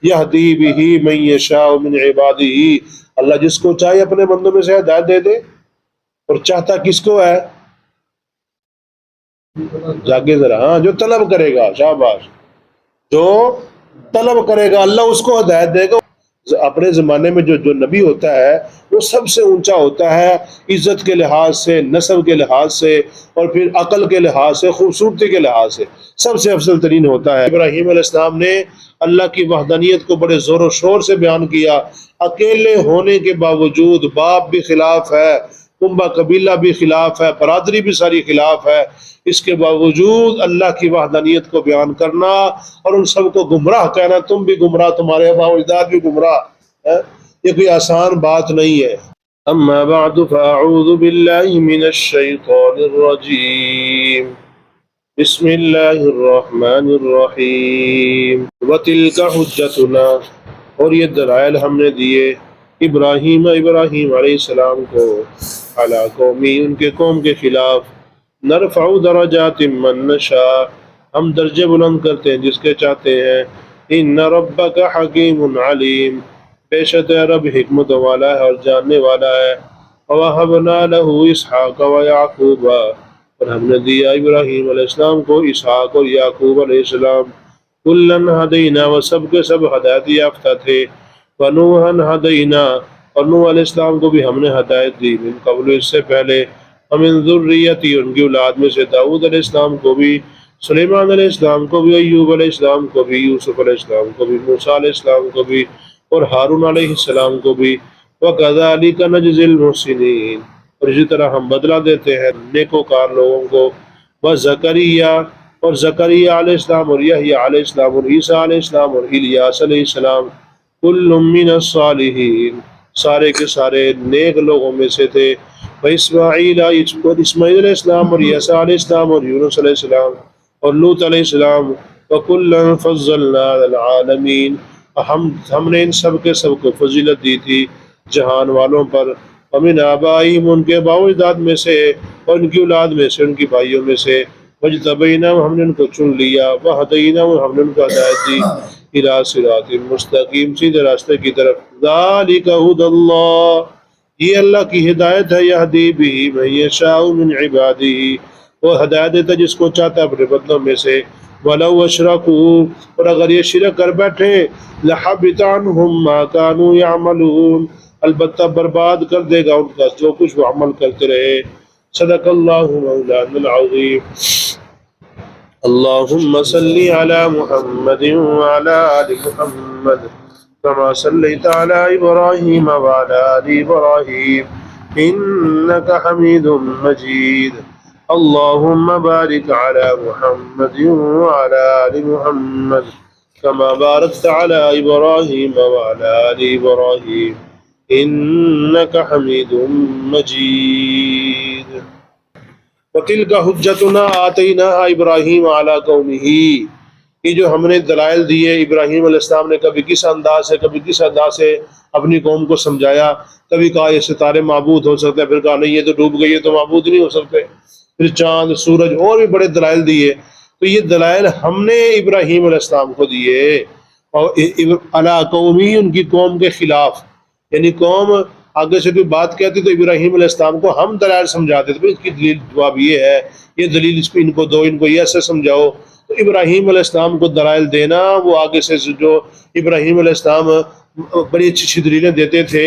یہدی بہ من یشاء من عبادہ، اللہ جس کو چاہے اپنے بندوں میں سے ہدایت دے دے، اور چاہتا کس کو ہے؟ جاگے ذرا، ہاں، جو طلب کرے گا، شاباش، جو طلب کرے گا اللہ اس کو ہدایت دے گا۔ اپنے زمانے میں جو نبی ہوتا ہے وہ سب سے اونچا ہوتا ہے، عزت کے لحاظ سے، نسب کے لحاظ سے، اور پھر عقل کے لحاظ سے، خوبصورتی کے لحاظ سے سب سے افضل ترین ہوتا ہے۔ ابراہیم علیہ السلام نے اللہ کی وحدانیت کو بڑے زور و شور سے بیان کیا، اکیلے ہونے کے باوجود، باپ بھی خلاف ہے، کنبہ قبیلہ بھی خلاف ہے، برادری بھی ساری خلاف ہے، اس کے باوجود اللہ کی وحدانیت کو بیان کرنا اور ان سب کو گمراہ کہنا، تم بھی گمراہ، تمہارے آباء و اجداد بھی گمراہ ہے، یہ کوئی آسان بات نہیں ہے۔ اما بعد فاعوذ باللہ من الشیطان الرجیم، بسم اللہ الرحمن الرحیم۔ وَتِلْكَ حُجَّتُنَا، اور یہ دلائل ہم نے دیے ابراہیم علیہ السلام کو، علی قومی، ان کے قوم کے خلاف، نرفع درجات من نشاء، ہم درجے بلند کرتے ہیں جس کے چاہتے ہیں، ان ربک حکیم علیم، بے شک رب حکمت والا ہے اور جاننے والا ہے۔ وَوَهَبْنَا لَهُ إِسْحَاقَ وَيَعْقُوبَ، اور ہم نے دیا ابراہیم علیہ السلام کو اسحاق اور یعقوب علیہ السلام، کلن ہدینا، وہ سب کے سب ہدایت یافتہ تھے، ونوحن ہدینا، اور نوح علیہ السلام کو بھی ہم نے ہدایت دی، من قبل، اس سے پہلے، ومن ذریتی، ان کی اولاد میں سے، داؤد علیہ السلام کو بھی، سلیمان علیہ السلام کو بھی، ایوب علیہ السلام کو بھی، یوسف علیہ السلام کو بھی، موسیٰ علیہ السلام کو بھی، اور ہارون علیہ السلام کو بھی، وَكَذَلِكَ نَجْزِي الْمُحْسِنِينَ، اور اسی طرح ہم بدلہ دیتے ہیں نیکوکار لوگوں کو، وَزَكَرِيَّا، اور زکریا علیہ السلام، اور یحییٰ علیہ السلام، اور عیسیٰ علیہ السلام، اور الیاس علیہ السلام، کل من الصالحین، سارے کے سارے نیک لوگوں میں سے تھے، وإسماعیل، اور اسماعیل علیہ السلام، اور یسع علیہ السلام، اور یونس علیہ السلام، اور لوط علیہ السلام، وَكُلًّا فَضَّلْنَا عَلَى الْعَالَمِينَ، ہم نے ان سب کے سب کو فضیلت دی تھی جہان والوں پر، وَمِنْ آبَائِهِمْ، ان کے باپ و اجداد میں سے، اور ان کی اولاد میں سے، ان کی بھائیوں میں سے، وَاجْتَبَيْنَاهُمْ، ہم نے ان کو چن لیا، وَهَدَيْنَاهُمْ، ہم نے ان کو ہدایت دی، إِلَىٰ صِرَاطٍ مستقیم، سیدھے راستے کی طرف، ذَلِكَ هُدَى اللَّهِ، یہ اللہ کی ہدایت ہے، یہدی بہ من یشاء من عبادہ، وہ ہدایت دیتا جس کو چاہتا ہے اپنے بندوں میں سے، وَلَوْ أَشْرَكُوا، اور اگر یہ شرک کر بیٹھے، لَحَبِطَ عَنْهُمْ مَا كَانُوا يَعْمَلُونَ، البتہ برباد کر دے گا ان کا جو کچھ وہ عمل کرتے رہے۔ صدق اللہ مولانا العظیم۔ اللہم صلی علی محمد وعلی آل محمد، كما صليت على إبراهيم وعلى آل إبراهيم إنك حميد مجيد، اللهم بارك على محمد وعلى آل محمد كما باركت على إبراهيم وعلى آل إبراهيم إنك حميد مجيد۔ وَتِلْكَ حُجَّتُنَا آتَيْنَاهَا إِبْرَاهِيمَ عَلَىٰ قَوْمِهِ، یہ جو ہم نے دلائل دیے ابراہیم علیہ السلام نے کبھی کس انداز سے، کبھی کس انداز سے اپنی قوم کو سمجھایا، کبھی کہا یہ ستارے معبود ہو سکتے ہیں، پھر کہا نہیں یہ تو ڈوب گئی، یہ تو معبود نہیں ہو سکتے، پھر چاند، سورج، اور بھی بڑے دلائل دیے، تو یہ دلائل ہم نے ابراہیم علیہ السلام کو دیے، اور علی قومی، ان کی قوم کے خلاف، یعنی قوم آگے سے کوئی بات کہتی تو ابراہیم علیہ السلام کو ہم دلائل سمجھاتے تھے، اس کی دلیل جواب یہ ہے، یہ دلیل اس کو ان کو دو، ان کو یہ ایسے سمجھاؤ، تو ابراہیم علیہ السلام کو دلائل دینا، وہ آگے سے جو ابراہیم علیہ السلام بڑی اچھی اچھی دلیلیں دیتے تھے،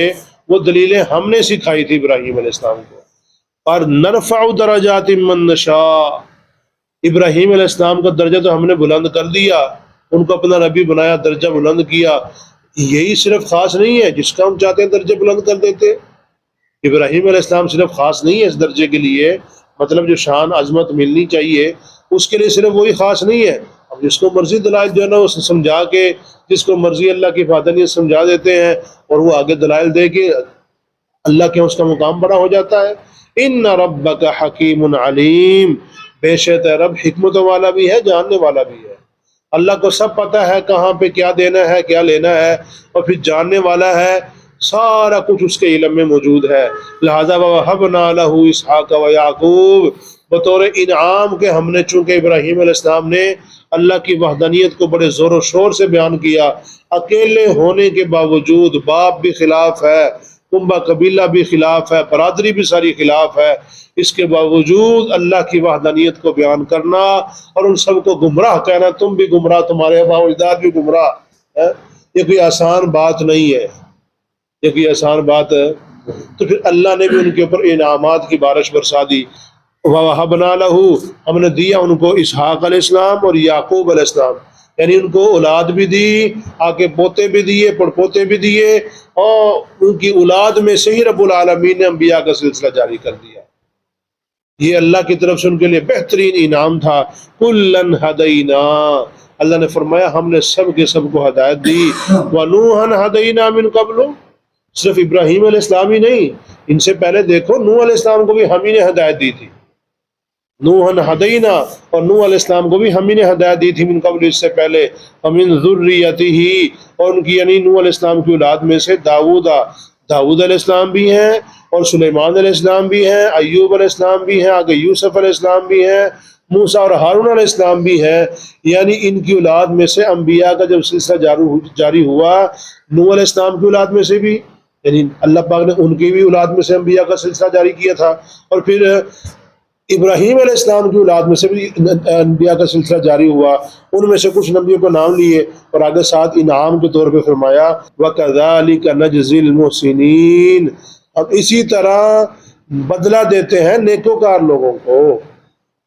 وہ دلیلیں ہم نے سکھائی تھی ابراہیم علیہ السلام کو۔ اور نرفع درجات من نشاء، ابراہیم علیہ السلام کا درجہ تو ہم نے بلند کر دیا، ان کو اپنا نبی بنایا، درجہ بلند کیا، یہی صرف خاص نہیں ہے، جس کا ہم چاہتے ہیں درجہ بلند کر دیتے، ابراہیم علیہ السلام صرف خاص نہیں ہے اس درجے کے لیے، مطلب جو شان عظمت ملنی چاہیے اس کے لیے صرف وہی خاص نہیں ہے، اب جس کو مرضی دلائل جو ہے نا اسے سمجھا کے، جس کو مرضی اللہ کی وحدانیت سمجھا دیتے ہیں، اور وہ آگے دلائل دے کے اللہ کے اس کا مقام بڑا ہو جاتا ہے۔ ان ربک حکیم علیم، بے شک رب حکمت والا بھی ہے، جاننے والا بھی ہے، اللہ کو سب پتہ ہے کہاں پہ کیا دینا ہے، کیا لینا ہے، اور پھر جاننے والا ہے، سارا کچھ اس کے علم میں موجود ہے، لہذا وَوَهَبْنَا لَهُ إِسْحَاقَ وَيَعْقُوبَ، بطور انعام کے ہم نے، چونکہ ابراہیم علیہ السلام نے اللہ کی وحدانیت کو بڑے زور و شور سے بیان کیا، اکیلے ہونے کے باوجود، باپ بھی خلاف ہے، کنبہ قبیلہ بھی خلاف ہے، برادری بھی ساری خلاف ہے، اس کے باوجود اللہ کی وحدانیت کو بیان کرنا اور ان سب کو گمراہ کہنا، تم بھی گمراہ، تمہارے آباء و اجداد بھی گمراہ ہے، یہ کوئی آسان بات نہیں ہے، یہ کوئی آسان بات ہے۔ تو پھر اللہ نے بھی ان کے اوپر انعامات کی بارش برسا دی۔ وَوَهَبْنَا لَهُ، ہم نے دیا ان کو اسحاق علیہ السلام اور یعقوب علیہ السلام، یعنی ان کو اولاد بھی دی، آگے پوتے بھی دیے، پڑپوتے بھی دیے، اور ان کی اولاد میں سے ہی رب العالمین نے انبیاء کا سلسلہ جاری کر دیا۔ یہ اللہ کی طرف سے ان کے لیے بہترین انعام تھا۔ کُلًّا ہَدَيْنَا، اللہ نے فرمایا ہم نے سب کے سب کو ہدایت دی۔ وَنُوحًا ہَدَيْنَا مِن قَبْلُ، صرف ابراہیم علیہ السلام ہی نہیں، ان سے پہلے دیکھو نوح علیہ السلام کو بھی ہم ہی نے ہدایت دی تھی، نوحًا ہدینا، اور نوح علیہ السلام کو بھی ہم ہی نے ہدایت دی تھی، من قبل، اس سے پہلے، ومن ذریتہ، اور ان کی یعنی نوح علیہ السلام کی اولاد میں سے داؤد علیہ السلام بھی ہیں، اور سلیمان علیہ السلام بھی ہیں، ایوب علیہ السلام بھی ہیں، آگے یوسف علیہ السلام بھی ہیں، موسیٰ اور ہارون علیہ السلام بھی ہیں، یعنی ان کی اولاد میں سے انبیاء کا جب سلسلہ جاری ہوا، نوح علیہ السلام کی اولاد میں سے بھی، یعنی اللہ پاک نے ان کی بھی اولاد میں سے انبیاء کا سلسلہ جاری کیا تھا، اور پھر ابراہیم علیہ السلام کی اولاد میں سے بھی انبیاء کا سلسلہ جاری ہوا، ان میں سے کچھ نبیوں کو نام لیے، اور آگے ساتھ انعام کے طور پہ فرمایا وَكَذَلِكَ نَجْزِي الْمُحْسِنِينَ، اب اسی طرح بدلہ دیتے ہیں نیکوکار لوگوں کو،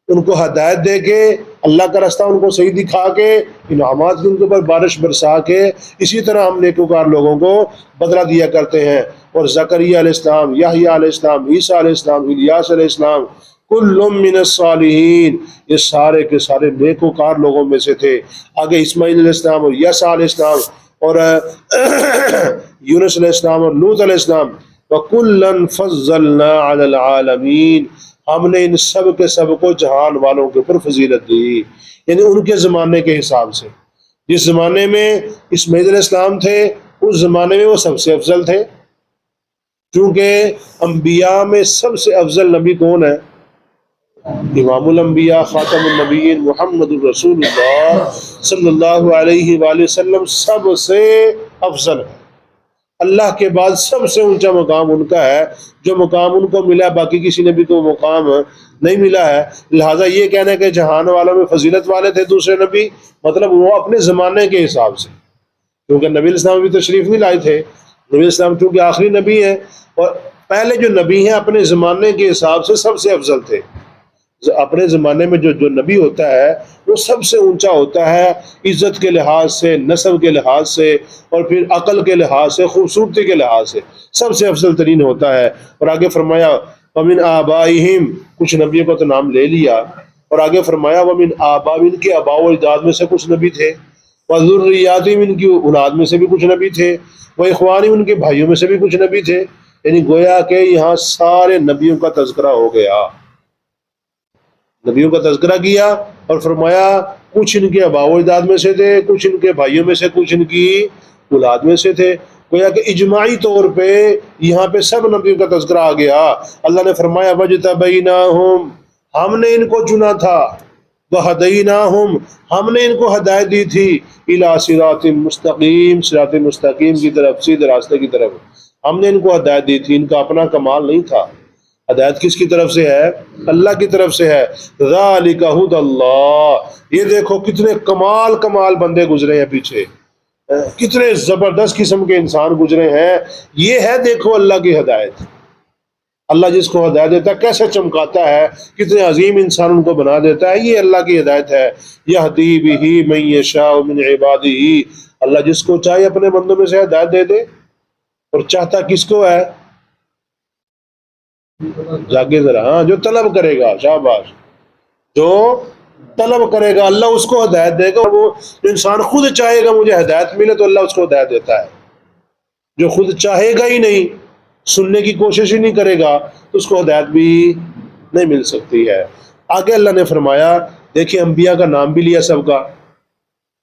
ان کو ہدایت دے کے، اللہ کا راستہ ان کو صحیح دکھا کے، انعامات کی ان کے اوپر بارش برسا کے، اسی طرح ہم نیکوکار لوگوں کو بدلہ دیا کرتے ہیں۔ اور زکریا علیہ السلام، یحییٰ علیہ السلام، عیسیٰ علیہ السلام، الیاس علیہ السلام، کل من الصالحین، یہ سارے کے سارے نیکوکار لوگوں میں سے تھے۔ آگے اسماعیل علیہ السلام اور یسع علیہ السلام اور یونس علیہ السلام اور لوط علیہ السلام، وَكُلًّا فَضَّلْنَا عَلَى الْعَالَمِينَ، ہم نے ان سب کے سب کو جہان والوں کے اوپر فضیلت دی، یعنی ان کے زمانے کے حساب سے، جس زمانے میں اسماعیل علیہ السلام تھے اس زمانے میں وہ سب سے افضل تھے، کیونکہ انبیاء میں سب سے افضل نبی کون ہے؟ امام الانبیاء خاتم النبیین محمد الرسول اللہ صلی اللہ علیہ وآلہ وسلم سب سے افضل ہے، اللہ کے بعد سب سے اونچا مقام ان کا ہے، جو مقام ان کو ملا باقی کسی نبی کو مقام نہیں ملا ہے، لہٰذا یہ کہنا کہ جہان والوں میں فضیلت والے تھے دوسرے نبی، مطلب وہ اپنے زمانے کے حساب سے، کیونکہ نبی علیہ السلام بھی تشریف نہیں لائے تھے، نبی علیہ السلام چونکہ آخری نبی ہیں، اور پہلے جو نبی ہیں اپنے زمانے کے حساب سے سب سے افضل تھے۔ اپنے زمانے میں جو نبی ہوتا ہے وہ سب سے اونچا ہوتا ہے، عزت کے لحاظ سے، نسب کے لحاظ سے، اور پھر عقل کے لحاظ سے، خوبصورتی کے لحاظ سے سب سے افضل ترین ہوتا ہے۔ اور آگے فرمایا وَمِنْ آبَائِهِمْ، کچھ نبیوں کو تو نام لے لیا، اور آگے فرمایا وَمِنْ آبَائِهِمْ، ان کے آباء و اجداد میں سے کچھ نبی تھے، وَذُرِّيَّاتِهِمْ، ان کی اولاد میں سے بھی کچھ نبی تھے، وَإِخْوَانِهِمْ، ان کے بھائیوں میں سے بھی کچھ نبی تھے، یعنی گویا کہ یہاں سارے نبیوں کا تذکرہ ہو گیا، نبیوں کا تذکرہ کیا، اور فرمایا کچھ ان کے آباء و اجداد میں سے تھے، کچھ ان کے بھائیوں میں سے، کچھ ان کی اولاد میں سے تھے، گویا کہ اجماعی طور پہ یہاں پہ سب نبیوں کا تذکرہ آ گیا۔ اللہ نے فرمایا وَاجْتَبَيْنَاهُمْ، ہم نے ان کو چنا تھا، وَهَدَيْنَاهُمْ، ہم نے ان کو ہدایت دی تھی، إِلَىٰ صِرَاطٍ مستقیم، صراط مستقیم کی طرف، سیدھے راستے کی طرف ہم نے ان کو ہدایت دی تھی، ان کا اپنا کمال نہیں تھا، ہدایت کس کی طرف سے ہے؟ اللہ کی طرف سے ہے۔ ذَلِكَ هُدَى اللَّهِ، یہ دیکھو کتنے کمال بندے گزرے ہیں پیچھے، کتنے زبردست قسم کے انسان گزرے ہیں، یہ ہے دیکھو اللہ کی ہدایت، اللہ جس کو ہدایت دیتا ہے کیسے چمکاتا ہے، کتنے عظیم انسان ان کو بنا دیتا ہے، یہ اللہ کی ہدایت ہے۔ یہدی بہ من یشاء من عبادہ، اللہ جس کو چاہے اپنے بندوں میں سے ہدایت دے دے، اور چاہتا کس کو ہے؟ جاگے ذرا، ہاں، جو طلب کرے گا، شاباش، جو طلب کرے گا اللہ اس کو ہدایت دے گا، اور وہ انسان خود چاہے گا مجھے ہدایت ملے تو اللہ اس کو ہدایت دیتا ہے، جو خود چاہے گا ہی نہیں، سننے کی کوشش ہی نہیں کرے گا تو اس کو ہدایت بھی نہیں مل سکتی ہے۔ آگے اللہ نے فرمایا، دیکھیں انبیاء کا نام بھی لیا سب کا،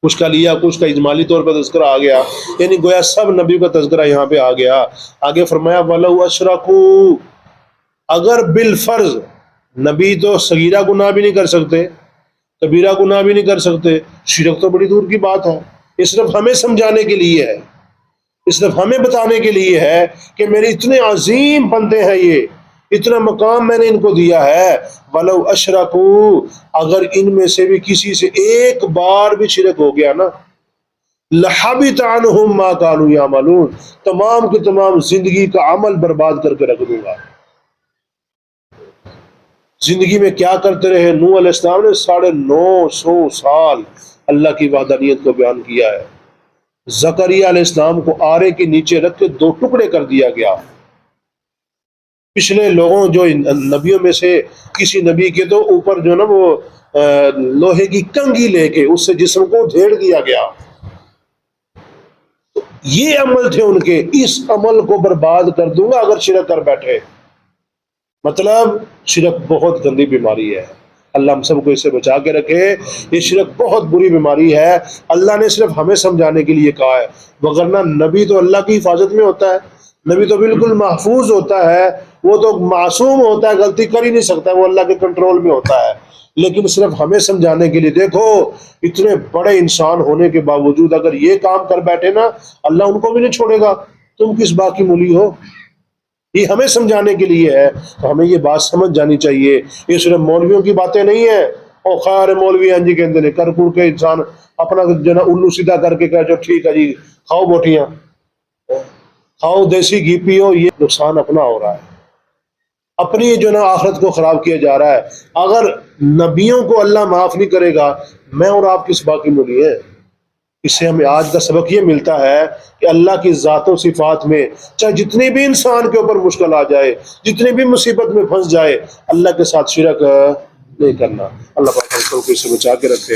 کچھ کا لیا، کچھ کا اجمالی طور پر تذکرہ آ گیا، یعنی گویا سب نبیوں کا تذکرہ یہاں پہ آ گیا۔ آگے فرمایا وَلَوْ أَشْرَكُوا، اگر بالفرض نبی تو صغیرہ گناہ بھی نہیں کر سکتے، کبیرہ گناہ بھی نہیں کر سکتے، شرک تو بڑی دور کی بات ہے۔ یہ صرف ہمیں سمجھانے کے لیے ہے، یہ صرف ہمیں بتانے کے لیے ہے کہ میرے اتنے عظیم بندے ہیں، یہ اتنا مقام میں نے ان کو دیا ہے۔ وَلَوْ أَشْرَكُوا، اگر ان میں سے بھی کسی سے ایک بار بھی شرک ہو گیا نا، لَحَبِطَ عَنْهُمْ مَا كَانُوا يَعْمَلُونَ، تمام کے تمام زندگی کا عمل برباد کر کے رکھ دوں گا۔ زندگی میں کیا کرتے رہے؟ نوح علیہ السلام نے 950 سال اللہ کی وحدانیت کو بیان کیا ہے۔ زکریا علیہ السلام کو آرے کے نیچے رکھ کے 2 ٹکڑے کر دیا گیا۔ پچھلے لوگوں جو نبیوں میں سے کسی نبی کے تو اوپر جو نا وہ لوہے کی کنگھی لے کے اس سے جسم کو ڈھیڑ دیا گیا۔ یہ عمل تھے ان کے، اس عمل کو برباد کر دوں گا اگر شرک کر بیٹھے۔ مطلب شرک بہت گندی بیماری ہے، اللہ ہم سب کو اس سے بچا کے رکھے۔ یہ شرک بہت بری بیماری ہے، اللہ نے صرف ہمیں سمجھانے کے لیے کہا ہے، وگرنہ نبی تو اللہ کی حفاظت میں ہوتا ہے، نبی تو بالکل محفوظ ہوتا ہے، وہ تو معصوم ہوتا ہے، غلطی کر ہی نہیں سکتا، وہ اللہ کے کنٹرول میں ہوتا ہے۔ لیکن صرف ہمیں سمجھانے کے لیے، دیکھو اتنے بڑے انسان ہونے کے باوجود اگر یہ کام کر بیٹھے نا، اللہ ان کو بھی نہیں چھوڑے گا، تم کس بات کی مولی ہو؟ یہ ہمیں سمجھانے کے لیے ہے، تو ہمیں یہ بات سمجھ جانی چاہیے۔ یہ صرف مولویوں کی باتیں نہیں ہیں، او خیر مولوی ہاں جی کہتے ہیں، کر کڑ کے انسان اپنا جو نا الو سیدھا کر کے کہے جو ٹھیک ہے جی کھاؤ بوٹیاں، کھاؤ دیسی گھی پیو، یہ نقصان اپنا ہو رہا ہے، اپنی جو نا آخرت کو خراب کیا جا رہا ہے۔ اگر نبیوں کو اللہ معاف نہیں کرے گا، میں اور آپ کس بات کی مولی ہیں؟ اس سے ہمیں آج کا سبق یہ ملتا ہے کہ اللہ کی ذات و صفات میں چاہے جتنی بھی انسان کے اوپر مشکل آ جائے، جتنی بھی مصیبت میں پھنس جائے، اللہ کے ساتھ شرک نہیں کرنا۔ اللہ پاک ہم سب کو اس سے بچا کے رکھے۔